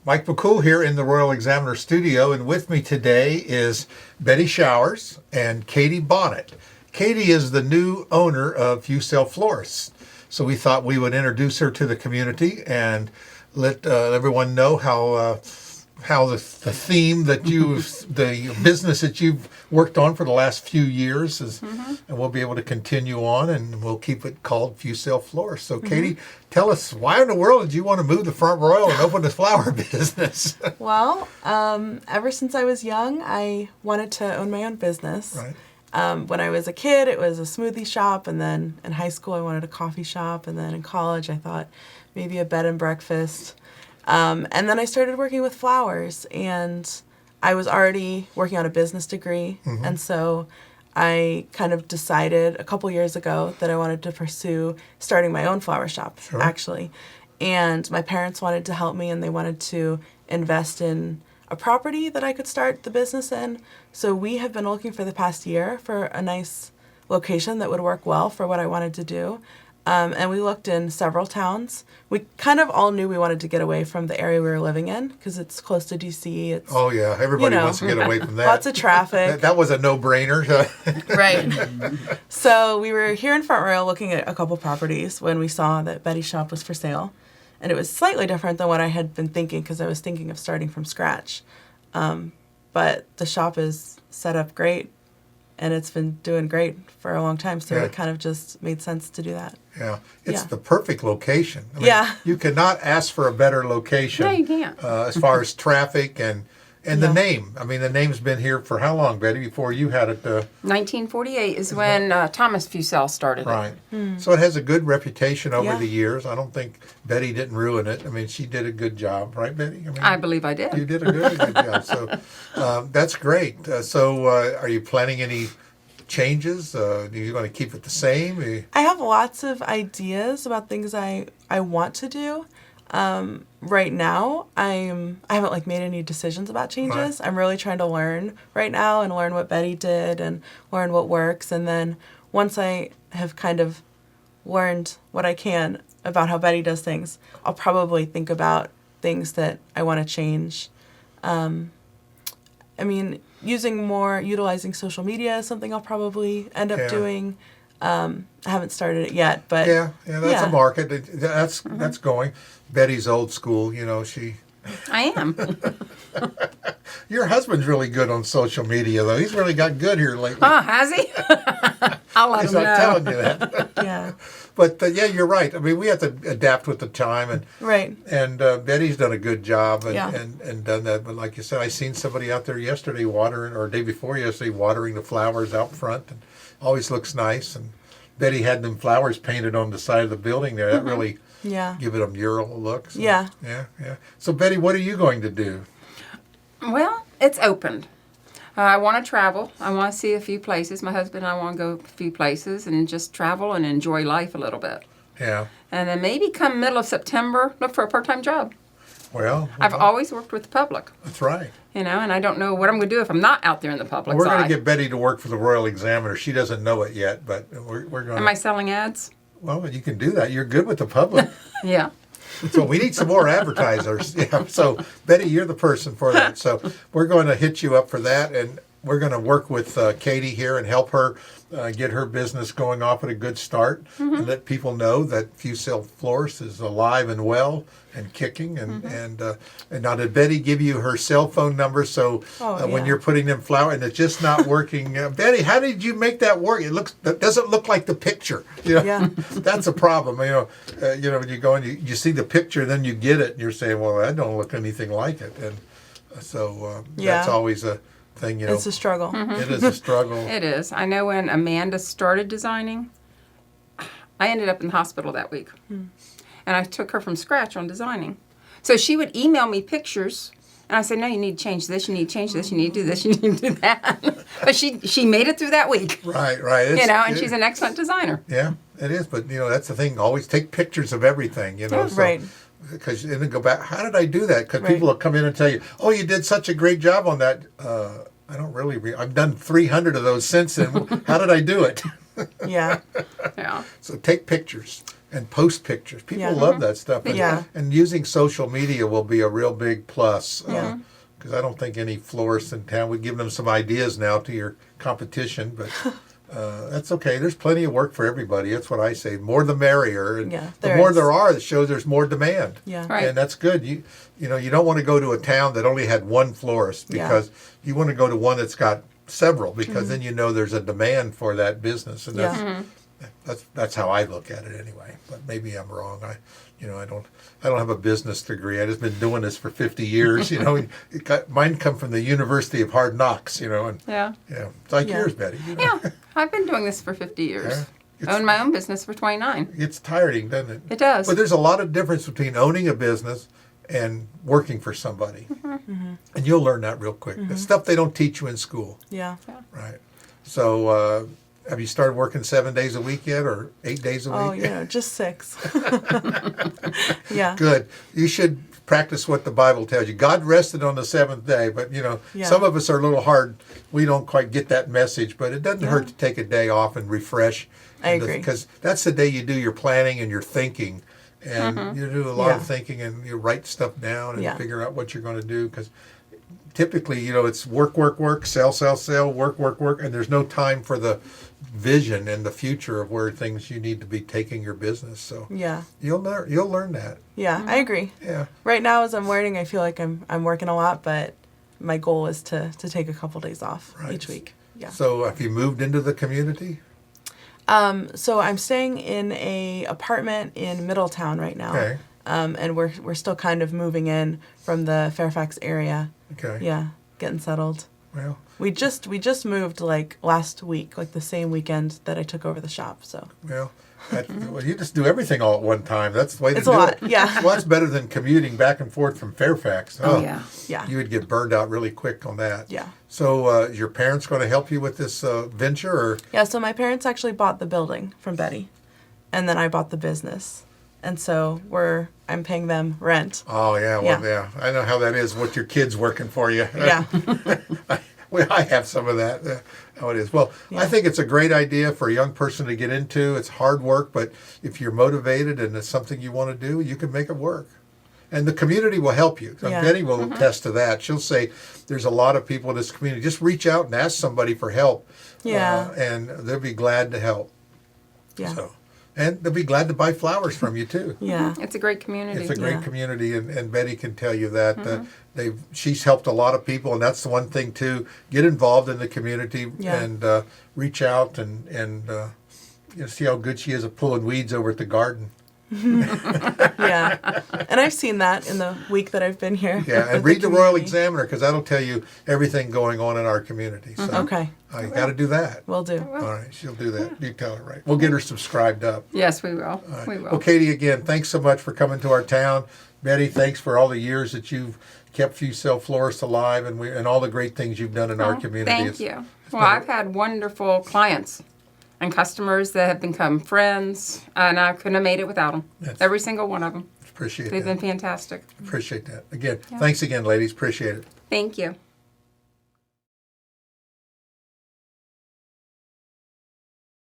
Mike McCool here in the Royal Examiner studio, and with me today is Betty Showers and Katie Bonnet. Katie is the new owner of Fussell Florist, so we thought we would introduce her to the community and let everyone know how the theme that the business that you've worked on for the last few years is, and we'll be able to continue on, and we'll keep it called Fussell Florist. So, Katie, tell us, why in the world did you want to move to Front Royal and open a flower business? Well, ever since I was young, I wanted to own my own business. Right. When I was a kid, it was a smoothie shop, and then in high school, I wanted a coffee shop, and then in college, I thought maybe a bed and breakfast. And then I started working with flowers, and I was already working on a business degree, and so I kind of decided a couple years ago that I wanted to pursue starting my own flower shop, actually. And my parents wanted to help me, and they wanted to invest in a property that I could start the business in. So we have been looking for the past year for a nice location that would work well for what I wanted to do. And we looked in several towns. We kind of all knew we wanted to get away from the area we were living in because it's close to D.C. It's, oh, yeah. Everybody wants to get away from that. Lots of traffic. That was a no-brainer. Right. So we were here in Front Royal looking at a couple properties when we saw that Betty's shop was for sale. And it was slightly different than what I had been thinking because I was thinking of starting from scratch. But the shop is set up great, and it's been doing great for a long time, so it kind of just made sense to do that. Yeah, it's the perfect location. I mean, you cannot ask for a better location. No, you can't. As far as traffic and the name. I mean, the name's been here for how long, Betty, before you had it? 1948 is when Thomas Fussell started right. it. So it has a good reputation over the years. I don't think Betty didn't ruin it. I mean, she did a good job, right, Betty? I mean, I believe I did. You did a really good job. So that's great. So are you planning any changes? Are you going to keep it the same? I have lots of ideas about things I want to do. Right now, I haven't made any decisions about changes. Right. I'm really trying to learn right now and learn what Betty did and learn what works. And then once I have kind of learned what I can about how Betty does things, I'll probably think about things that I want to change. I mean, utilizing social media is something I'll probably end up doing. I haven't started it yet, but that's a market. That's going. Betty's old school, she. I am. Your husband's really good on social media, though. He's really got good here lately. Oh, has he? I'll let him know. He's not telling you that. Yeah. But you're right. I mean, we have to adapt with the time, and Betty's done a good job and done that. But like you said, I seen somebody out there yesterday watering, or day before yesterday, watering the flowers out front, and always looks nice. And Betty had them flowers painted on the side of the building there. That really give it a mural look. So, yeah. So Betty, what are you going to do? Well, it's opened. I want to travel. I want to see a few places. My husband and I want to go a few places and just travel and enjoy life a little bit. Yeah. And then maybe come middle of September, look for a part-time job. Well, I've always worked with the public. That's right. And I don't know what I'm going to do if I'm not out there in the public. Well, we're going to get Betty to work for the Royal Examiner. She doesn't know it yet, but we're going. Am I selling ads? Well, you can do that. You're good with the public. Yeah. So we need some more advertisers. Yeah. So Betty, you're the person for that. So we're going to hit you up for that, and we're going to work with Katie here and help her get her business going off at a good start, and let people know that Fussell Florist is alive and well and kicking. And now, did Betty give you her cell phone number? So when you're putting them flower and it's just not working, Betty, how did you make that work? It doesn't look like the picture. That's a problem. When you go and you see the picture, then you get it, and you're saying, well, that don't look anything like it. And so that's always a thing, It's a struggle. It is a struggle. It is. I know when Amanda started designing, I ended up in the hospital that week. And I took her from scratch on designing. So she would email me pictures, and I said, no, you need to change this, you need to change this, you need to do this, you need to do that. But she made it through that week. Right. And she's an excellent designer. Yeah, it is. But, that's the thing. Always take pictures of everything, So, right. Because and then go back. How did I do that? Because people will come in and tell you, "Oh, you did such a great job on that." I don't really. I've done 300 of those since then. How did I do it? Yeah. Yeah. So take pictures and post pictures. People Yeah. love that stuff. And, Yeah. and using social media will be a real big plus. Yeah. Because I don't think any florists in town would give them some ideas now to your competition, but that's okay. There's plenty of work for everybody. That's what I say. More the merrier. And Yeah, the there more is. there are, it shows there's more demand. Yeah. Right. And that's good. You know, you don't want to go to a town that only had one florist Yeah. because you want to go to one that's got several because then you know there's a demand for that business. And that's, Yeah. that's how I look at it anyway. But maybe I'm wrong. I don't have a business degree. I just been doing this for 50 years. You know, mine come from the University of Hard Knocks. You know, and Yeah. it's like Yeah. yours, Betty. You know? Yeah. I've been doing this for 50 years. Yeah. Owned my own business for 29. It's tiring, doesn't it? It does. But there's a lot of difference between owning a business and working for somebody, and you'll learn that real quick. It's stuff they don't teach you in school, Yeah. right? So, have you started working 7 days a week yet, or 8 days a week? Oh, you know, just 6. Yeah. Good. You should practice what the Bible tells you. God rested on the seventh day, but Yeah. some of us are a little hard. We don't quite get that message, but it doesn't Yeah. hurt to take a day off and refresh. I agree. Because that's the day you do your planning and your thinking. And you do a lot of Yeah. thinking and you write stuff down and Yeah. figure out what you're going to do. Because typically, it's work, work, work, sell, sell, sell, work, work, work. And there's no time for the vision and the future of where things you need to be taking your business. So Yeah. you'll learn that. Yeah. I agree. Yeah. Right now, as I'm learning, I feel like I'm working a lot, but my goal is to take a couple days off Right. each week. Yeah. So have you moved into the community? So I'm staying in a apartment in Middletown right now. Okay. And we're still kind of moving in from the Fairfax area. Okay. Yeah, getting settled. Well, We just moved like last week, like the same weekend that I took over the shop. So well, you just do everything all at one time. That's the way to it's do a lot. it. Yeah. Well, that's better than commuting back and forth from Fairfax. Oh, yeah. Yeah. You would get burned out really quick on that. Yeah. So, is your parents going to help you with this venture, or Yeah. So my parents actually bought the building from Betty, and then I bought the business, and so I'm paying them rent. Oh yeah, well Yeah. yeah. I know how that is with your kids working for you. Yeah. Well, I have some of that. How it is. Well, I Yeah. think it's a great idea for a young person to get into. It's hard work, but if you're motivated and it's something you want to do, you can make it work. And the community will help you. Yeah. Betty will attest to that. She'll say, there's a lot of people in this community. Just reach out and ask somebody for help. Yeah. And they'll be glad to help. Yeah. So, and they'll be glad to buy flowers from you, too. Yeah. It's a great community. It's a great Yeah. community, and Betty can tell you that she's helped a lot of people, and that's the one thing too. Get involved in the community Yeah. and reach out and see how good she is at pulling weeds over at the garden. Yeah. And I've seen that in the week that I've been here. Yeah, and with read the Royal community. Examiner because that'll tell you everything going on in our community. So Okay. you got to do that. Will do. All right, she'll do that. You tell her right. We'll get her subscribed up. Yes, we will. All right. We will. Well, Katie, again, thanks so much for coming to our town. Betty, thanks for all the years that you've kept Fussell Florist alive and all the great things you've done in our Oh, community. Thank you. Well, been- I've had wonderful clients and customers that have become friends, and I couldn't have made it without them. That's- Every single one of them. Appreciate They've that. been fantastic. Appreciate that. Again, thanks again, ladies. Appreciate it. Thank you.